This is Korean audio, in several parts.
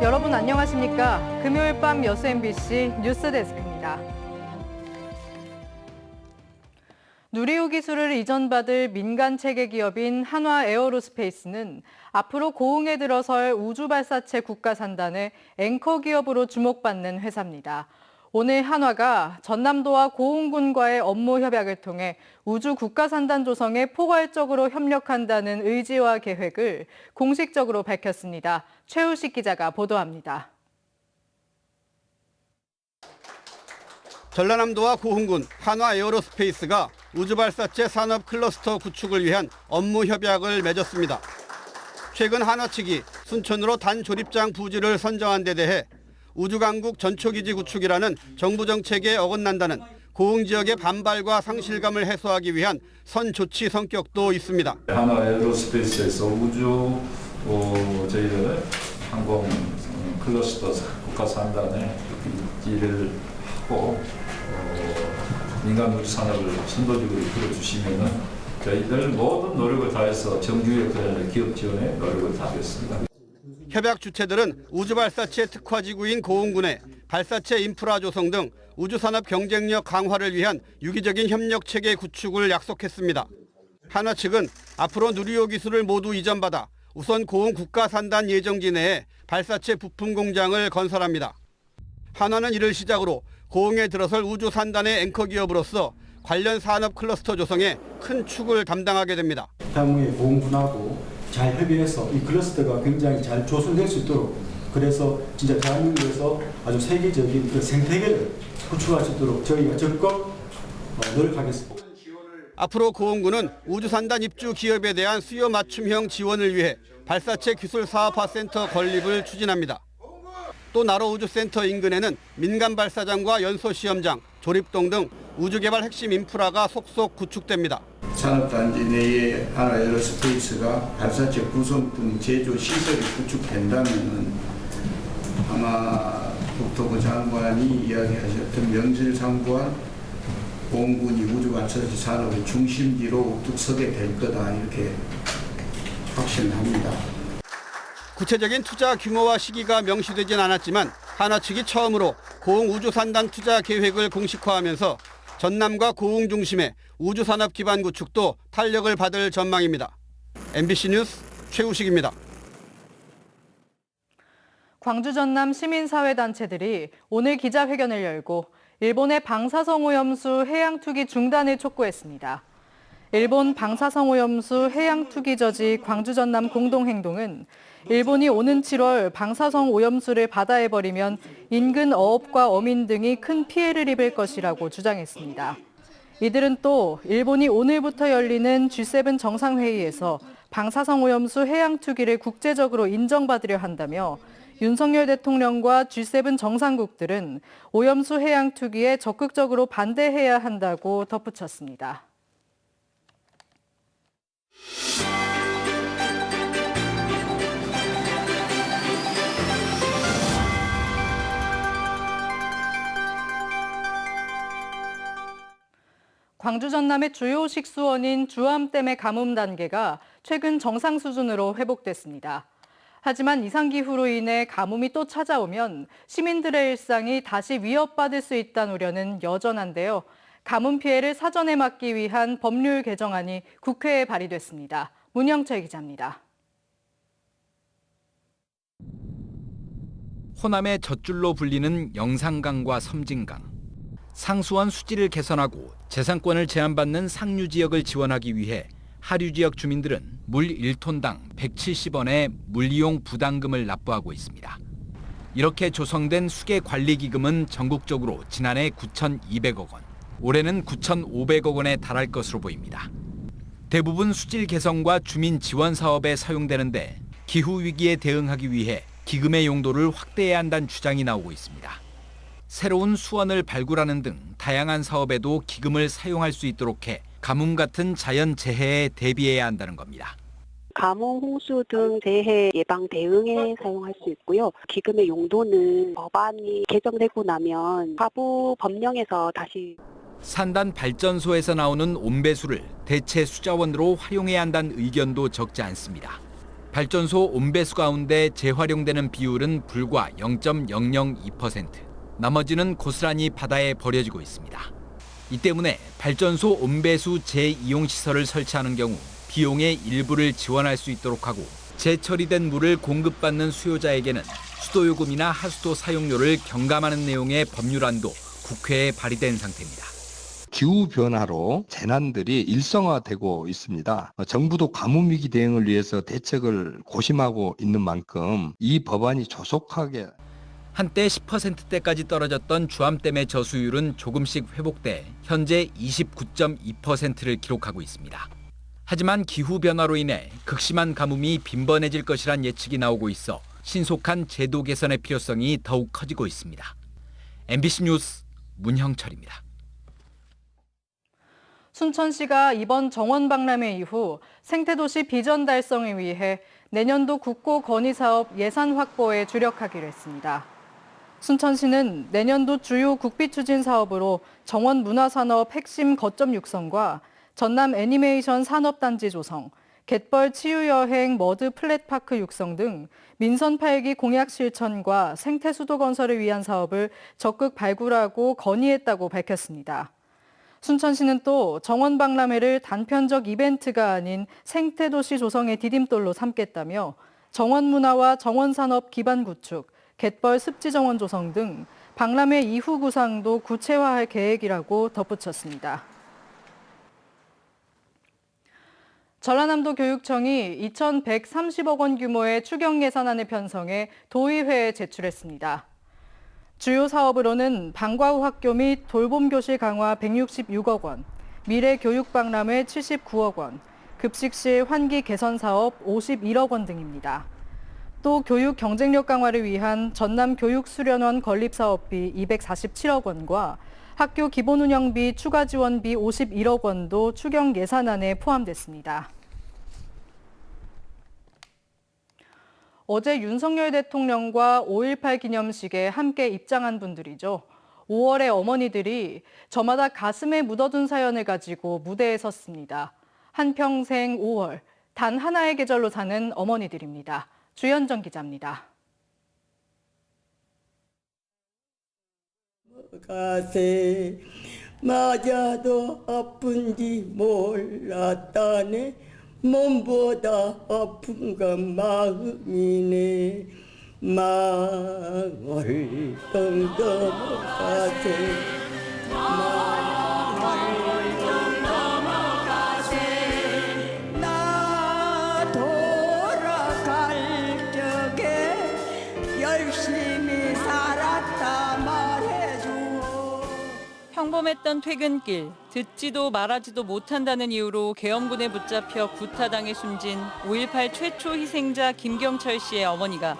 여러분 안녕하십니까? 금요일 밤 여수 MBC 뉴스데스크입니다. 누리호 기술을 이전받을 민간 체계 기업인 한화 에어로스페이스는 앞으로 고흥에 들어설 우주발사체 국가산단의 앵커 기업으로 주목받는 회사입니다. 오늘 한화가 전남도와 고흥군과의 업무 협약을 통해 우주 국가산단 조성에 포괄적으로 협력한다는 의지와 계획을 공식적으로 밝혔습니다. 최우식 기자가 보도합니다. 전라남도와 고흥군 한화 에어로스페이스가 우주발사체 산업 클러스터 구축을 위한 업무 협약을 맺었습니다. 최근 한화 측이 순천으로 단조립장 부지를 선정한 데 대해 우주강국 전초기지 구축이라는 정부 정책에 어긋난다는 고흥 지역의 반발과 상실감을 해소하기 위한 선조치 성격도 있습니다. 한화 에어로스페이스에서 우주 저희들 항공 클러스터 국가산단에 일을 하고 민간 우주 산업을 선도적으로 이끌어주시면은 저희들 모든 노력을 다해서 정규역 기업 지원에 노력을 다하겠습니다. 협약 주체들은 우주발사체 특화지구인 고흥군의 발사체 인프라 조성 등 우주산업 경쟁력 강화를 위한 유기적인 협력체계 구축을 약속했습니다. 한화 측은 앞으로 누리호 기술을 모두 이전받아 우선 고흥 국가산단 예정지 내에 발사체 부품 공장을 건설합니다. 한화는 이를 시작으로 고흥에 들어설 우주산단의 앵커 기업으로서 관련 산업 클러스터 조성에 큰 축을 담당하게 됩니다. 향후에 고흥군하고 잘 협의해서 이 클러스터가 굉장히 잘 조성될 수 있도록, 그래서 진짜 대한민국에서 아주 세계적인 그 생태계를 구축할 수 있도록 저희가 적극 노력하겠습니다. 앞으로 고흥군은 우주산단 입주 기업에 대한 수요 맞춤형 지원을 위해 발사체 기술 사업화 센터 건립을 추진합니다. 또 나로 우주센터 인근에는 민간 발사장과 연소 시험장, 조립동 등 우주개발 핵심 인프라가 속속 구축됩니다. 산업단지 내에 한화 에어로스페이스가 발사체 구성품 제조 시설이 구축된다면 아마 국토부 장관이 이야기하셨던 명실상부한 고흥군이 우주발사체 산업의 중심지로 우뚝 서게 될 거다, 이렇게 확신합니다. 구체적인 투자 규모와 시기가 명시되진 않았지만 한화 측이 처음으로 고흥 우주산단 투자 계획을 공식화하면서 전남과 고흥 중심의 우주산업 기반 구축도 탄력을 받을 전망입니다. MBC 뉴스 최우식입니다. 광주 전남 시민사회단체들이 오늘 기자회견을 열고 일본의 방사성 오염수 해양 투기 중단을 촉구했습니다. 일본 방사성 오염수 해양 투기 저지 광주 전남 공동행동은 일본이 오는 7월 방사성 오염수를 바다에 버리면 인근 어업과 어민 등이 큰 피해를 입을 것이라고 주장했습니다. 이들은 또 일본이 오늘부터 열리는 G7 정상회의에서 방사성 오염수 해양 투기를 국제적으로 인정받으려 한다며 윤석열 대통령과 G7 정상국들은 오염수 해양 투기에 적극적으로 반대해야 한다고 덧붙였습니다. 광주 전남의 주요 식수원인 주암댐의 가뭄 단계가 최근 정상 수준으로 회복됐습니다. 하지만 이상기후로 인해 가뭄이 또 찾아오면 시민들의 일상이 다시 위협받을 수 있다는 우려는 여전한데요. 가뭄 피해를 사전에 막기 위한 법률 개정안이 국회에 발의됐습니다. 문영철 기자입니다. 호남의 젖줄로 불리는 영산강과 섬진강. 상수원 수질을 개선하고 재산권을 제한받는 상류 지역을 지원하기 위해 하류 지역 주민들은 물 1톤당 170원의 물이용 부담금을 납부하고 있습니다. 이렇게 조성된 수계관리기금은 전국적으로 지난해 9,200억 원, 올해는 9,500억 원에 달할 것으로 보입니다. 대부분 수질 개선과 주민 지원 사업에 사용되는데 기후위기에 대응하기 위해 기금의 용도를 확대해야 한다는 주장이 나오고 있습니다. 새로운 수원을 발굴하는 등 다양한 사업에도 기금을 사용할 수 있도록 해 가뭄 같은 자연 재해에 대비해야 한다는 겁니다. 가뭄, 홍수 등 재해 예방 대응에 사용할 수 있고요. 기금의 용도는 법안이 개정되고 나면 하부 법령에서 다시 산단 발전소에서 나오는 온배수를 대체 수자원으로 활용해야 한다는 의견도 적지 않습니다. 발전소 온배수 가운데 재활용되는 비율은 불과 0.002%. 나머지는 고스란히 바다에 버려지고 있습니다. 이 때문에 발전소 온배수 재이용 시설을 설치하는 경우 비용의 일부를 지원할 수 있도록 하고 재처리된 물을 공급받는 수요자에게는 수도요금이나 하수도 사용료를 경감하는 내용의 법률안도 국회에 발의된 상태입니다. 기후변화로 재난들이 일상화되고 있습니다. 정부도 가뭄위기 대응을 위해서 대책을 고심하고 있는 만큼 이 법안이 조속하게 한때 10%대까지 떨어졌던 주암댐의 저수율은 조금씩 회복돼 현재 29.2%를 기록하고 있습니다. 하지만 기후변화로 인해 극심한 가뭄이 빈번해질 것이란 예측이 나오고 있어 신속한 제도 개선의 필요성이 더욱 커지고 있습니다. MBC 뉴스 문형철입니다. 순천시가 이번 정원 박람회 이후 생태도시 비전 달성을 위해 내년도 국고 건의 사업 예산 확보에 주력하기로 했습니다. 순천시는 내년도 주요 국비 추진 사업으로 정원 문화산업 핵심 거점 육성과 전남 애니메이션 산업단지 조성, 갯벌 치유여행 머드 플랫파크 육성 등 민선 8기 공약 실천과 생태수도 건설을 위한 사업을 적극 발굴하고 건의했다고 밝혔습니다. 순천시는 또 정원 박람회를 단편적 이벤트가 아닌 생태도시 조성의 디딤돌로 삼겠다며 정원 문화와 정원 산업 기반 구축, 갯벌 습지 정원 조성 등 박람회 이후 구상도 구체화할 계획이라고 덧붙였습니다. 전라남도 교육청이 2,130억 원 규모의 추경 예산안을 편성해 도의회에 제출했습니다. 주요 사업으로는 방과 후 학교 및 돌봄 교실 강화 166억 원, 미래 교육 박람회 79억 원, 급식실 환기 개선 사업 51억 원 등입니다. 또 교육 경쟁력 강화를 위한 전남 교육 수련원 건립 사업비 247억 원과 학교 기본 운영비 추가 지원비 51억 원도 추경 예산안에 포함됐습니다. 어제 윤석열 대통령과 5.18 기념식에 함께 입장한 분들이죠. 5월의 어머니들이 저마다 가슴에 묻어둔 사연을 가지고 무대에 섰습니다. 한평생 5월, 단 하나의 계절로 사는 어머니들입니다. 주현정 기자입니다. 가세 맞아도 아픈지 몰랐다네 몸보다 아픈 건 마음이네 마을 넘어가세 마을 넘어가세 나 돌아갈 적에 열심히 살았다 말해줘. 평범했던 퇴근길, 듣지도 말하지도 못한다는 이유로 계엄군에 붙잡혀 구타당해 숨진 5.18 최초 희생자 김경철 씨의 어머니가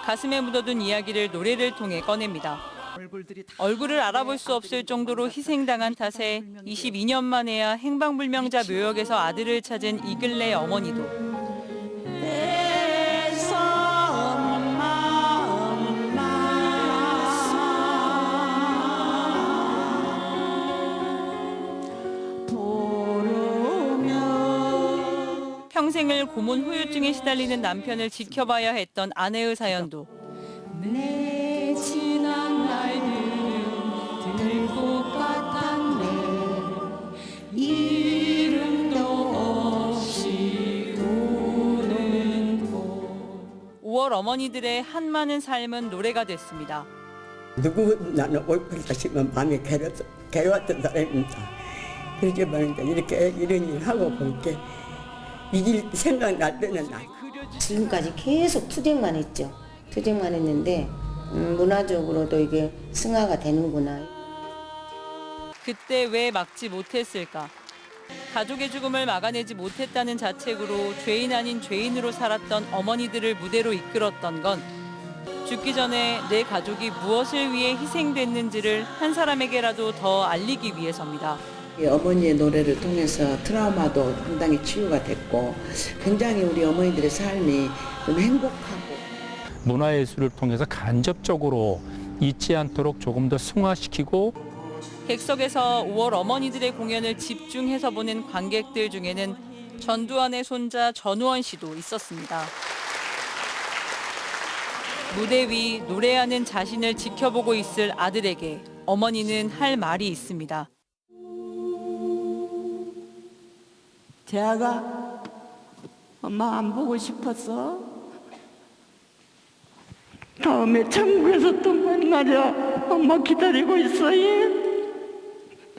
가슴에 묻어둔 이야기를 노래를 통해 꺼냅니다. 얼굴을 알아볼 수 없을 정도로 희생당한 탓에 22년 만에야 행방불명자 묘역에서 아들을 찾은 이글레 어머니도 평생을 고문 후유증에 시달리는 남편을 지켜봐야 했던 아내의 사연도 내 지난 날들은 들꽃 같았네 이름도 없이 우는 곳 5월 어머니들의 한많은 삶은 노래가 됐습니다. 누구 나는 올걸 다시면 마음이 괴로웠던 사람입니다. 그렇게 말하니까 이렇게 이런 일 하고 볼게 이길 생각날 때는 나. 지금까지 계속 투쟁만 했죠. 투쟁만 했는데 문화적으로도 이게 승화가 되는구나. 그때 왜 막지 못했을까? 가족의 죽음을 막아내지 못했다는 자책으로 죄인 아닌 죄인으로 살았던 어머니들을 무대로 이끌었던 건 죽기 전에 내 가족이 무엇을 위해 희생됐는지를 한 사람에게라도 더 알리기 위해서입니다. 어머니의 노래를 통해서 트라우마도 상당히 치유가 됐고 굉장히 우리 어머니들의 삶이 좀 행복하고 문화예술을 통해서 간접적으로 잊지 않도록 조금 더 승화시키고 객석에서 5월 어머니들의 공연을 집중해서 보는 관객들 중에는 전두환의 손자 전우원 씨도 있었습니다. 무대 위 노래하는 자신을 지켜보고 있을 아들에게 어머니는 할 말이 있습니다. 재아가 엄마 안 보고 싶었어? 다음에 천국에서 또 만나자. 엄마 기다리고 있어요.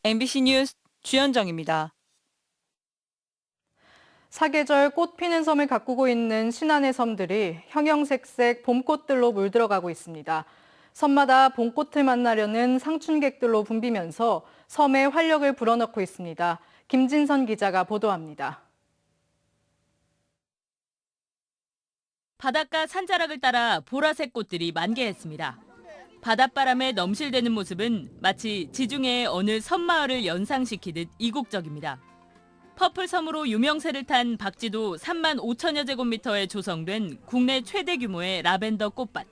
MBC 뉴스 주현정입니다. 사계절 꽃 피는 섬을 가꾸고 있는 신안의 섬들이 형형색색 봄꽃들로 물들어가고 있습니다. 섬마다 봄꽃을 만나려는 상춘객들로 붐비면서 섬에 활력을 불어넣고 있습니다. 김진선 기자가 보도합니다. 바닷가 산자락을 따라 보라색 꽃들이 만개했습니다. 바닷바람에 넘실대는 모습은 마치 지중해의 어느 섬마을을 연상시키듯 이국적입니다. 퍼플섬으로 유명세를 탄 박지도 3만 5천여 제곱미터에 조성된 국내 최대 규모의 라벤더 꽃밭.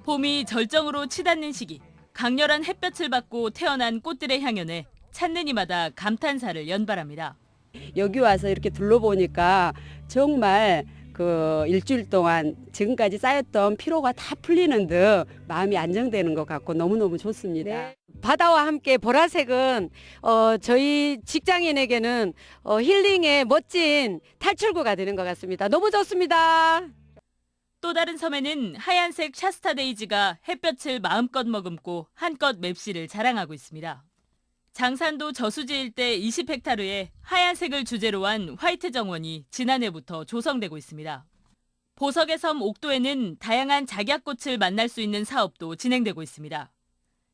봄이 절정으로 치닫는 시기, 강렬한 햇볕을 받고 태어난 꽃들의 향연에 찾는 이마다 감탄사를 연발합니다. 여기 와서 이렇게 둘러보니까 정말 일주일 동안 지금까지 쌓였던 피로가 다 풀리는 듯 마음이 안정되는 것 같고 너무너무 좋습니다. 네. 바다와 함께 보라색은 저희 직장인에게는 힐링의 멋진 탈출구가 되는 것 같습니다. 너무 좋습니다. 또 다른 섬에는 하얀색 샤스타데이지가 햇볕을 마음껏 머금고 한껏 맵시를 자랑하고 있습니다. 장산도 저수지 일대 20헥타르에 하얀색을 주제로 한 화이트 정원이 지난해부터 조성되고 있습니다. 보석의 섬 옥도에는 다양한 작약꽃을 만날 수 있는 사업도 진행되고 있습니다.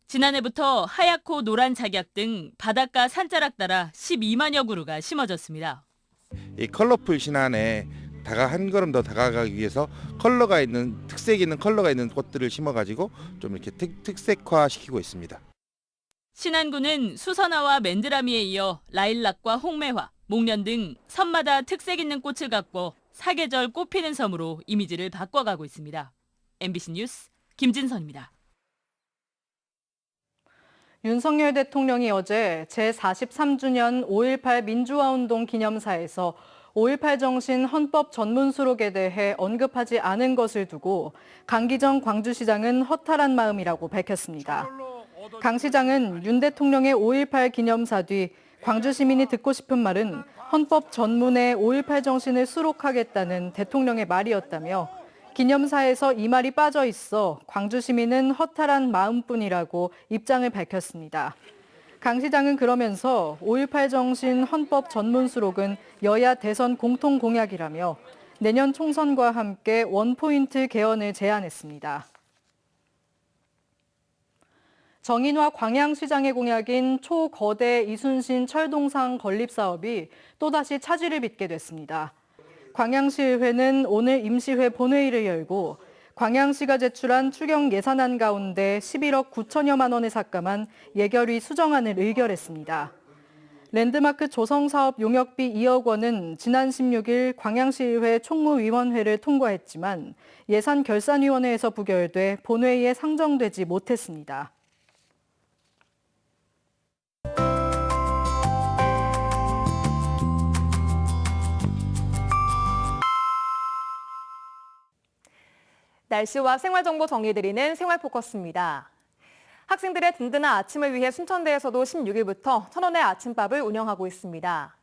지난해부터 하얗고 노란 작약 등 바닷가 산자락 따라 12만여 그루가 심어졌습니다. 이 컬러풀 신안에 한 걸음 더 다가가기 위해서 특색 있는 컬러가 있는 꽃들을 심어가지고 좀 이렇게 특색화시키고 있습니다. 신안군은 수선화와 맨드라미에 이어 라일락과 홍매화, 목련 등 섬마다 특색 있는 꽃을 갖고 사계절 꽃피는 섬으로 이미지를 바꿔가고 있습니다. MBC 뉴스 김진선입니다. 윤석열 대통령이 어제 제43주년 5.18 민주화운동 기념사에서 5.18 정신 헌법 전문수록에 대해 언급하지 않은 것을 두고 강기정 광주시장은 허탈한 마음이라고 밝혔습니다. 강 시장은 윤 대통령의 5.18 기념사 뒤 광주 시민이 듣고 싶은 말은 헌법 전문에 5.18 정신을 수록하겠다는 대통령의 말이었다며 기념사에서 이 말이 빠져 있어 광주 시민은 허탈한 마음뿐이라고 입장을 밝혔습니다. 강 시장은 그러면서 5.18 정신 헌법 전문 수록은 여야 대선 공통 공약이라며 내년 총선과 함께 원포인트 개헌을 제안했습니다. 정인화 광양시장의 공약인 초거대 이순신 철동상 건립 사업이 또다시 차질을 빚게 됐습니다. 광양시의회는 오늘 임시회 본회의를 열고 광양시가 제출한 추경 예산안 가운데 11억 9천여만 원을 삭감한 예결위 수정안을 의결했습니다. 랜드마크 조성사업 용역비 2억 원은 지난 16일 광양시의회 총무위원회를 통과했지만 예산결산위원회에서 부결돼 본회의에 상정되지 못했습니다. 날씨와 생활정보 정리드리는 생활포커스입니다. 학생들의 든든한 아침을 위해 순천대에서도 16일부터 1,000원의 아침밥을 운영하고 있습니다.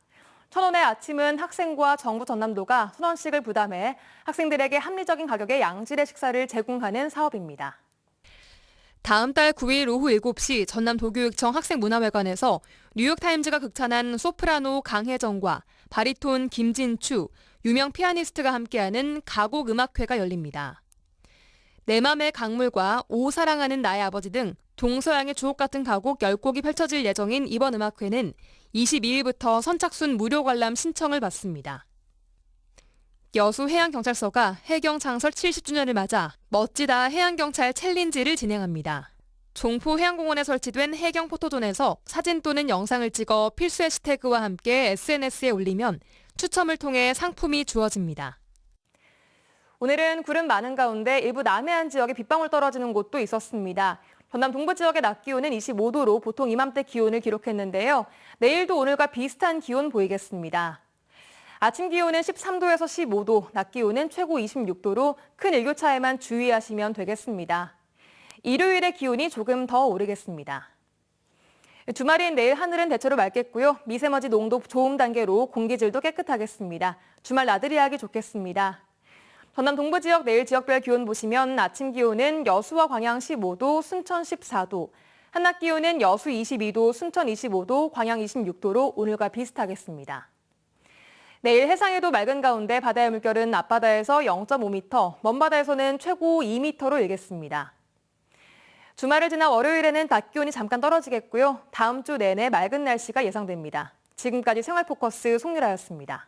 1,000원의 아침은 학생과 정부 전남도가 1,000원씩을 부담해 학생들에게 합리적인 가격의 양질의 식사를 제공하는 사업입니다. 다음 달 9일 오후 7시 전남도교육청 학생문화회관에서 뉴욕타임즈가 극찬한 소프라노 강혜정과 바리톤 김진추, 유명 피아니스트가 함께하는 가곡 음악회가 열립니다. 내 맘의 강물과 오 사랑하는 나의 아버지 등 동서양의 주옥 같은 가곡 10곡이 펼쳐질 예정인 이번 음악회는 22일부터 선착순 무료 관람 신청을 받습니다. 여수해양경찰서가 해경 창설 70주년을 맞아 멋지다 해양경찰 챌린지를 진행합니다. 종포해양공원에 설치된 해경 포토존에서 사진 또는 영상을 찍어 필수 해시태그와 함께 SNS에 올리면 추첨을 통해 상품이 주어집니다. 오늘은 구름 많은 가운데 일부 남해안 지역에 빗방울 떨어지는 곳도 있었습니다. 전남 동부 지역의 낮 기온은 25도로 보통 이맘때 기온을 기록했는데요. 내일도 오늘과 비슷한 기온 보이겠습니다. 아침 기온은 13도에서 15도, 낮 기온은 최고 26도로 큰 일교차에만 주의하시면 되겠습니다. 일요일에 기온이 조금 더 오르겠습니다. 주말인 내일 하늘은 대체로 맑겠고요. 미세먼지 농도 좋음 단계로 공기질도 깨끗하겠습니다. 주말 나들이 하기 좋겠습니다. 전남 동부 지역 내일 지역별 기온 보시면 아침 기온은 여수와 광양 15도, 순천 14도, 한낮 기온은 여수 22도, 순천 25도, 광양 26도로 오늘과 비슷하겠습니다. 내일 해상에도 맑은 가운데 바다의 물결은 앞바다에서 0.5m, 먼바다에서는 최고 2m로 일겠습니다. 주말을 지나 월요일에는 낮 기온이 잠깐 떨어지겠고요. 다음 주 내내 맑은 날씨가 예상됩니다. 지금까지 생활포커스 송유라였습니다.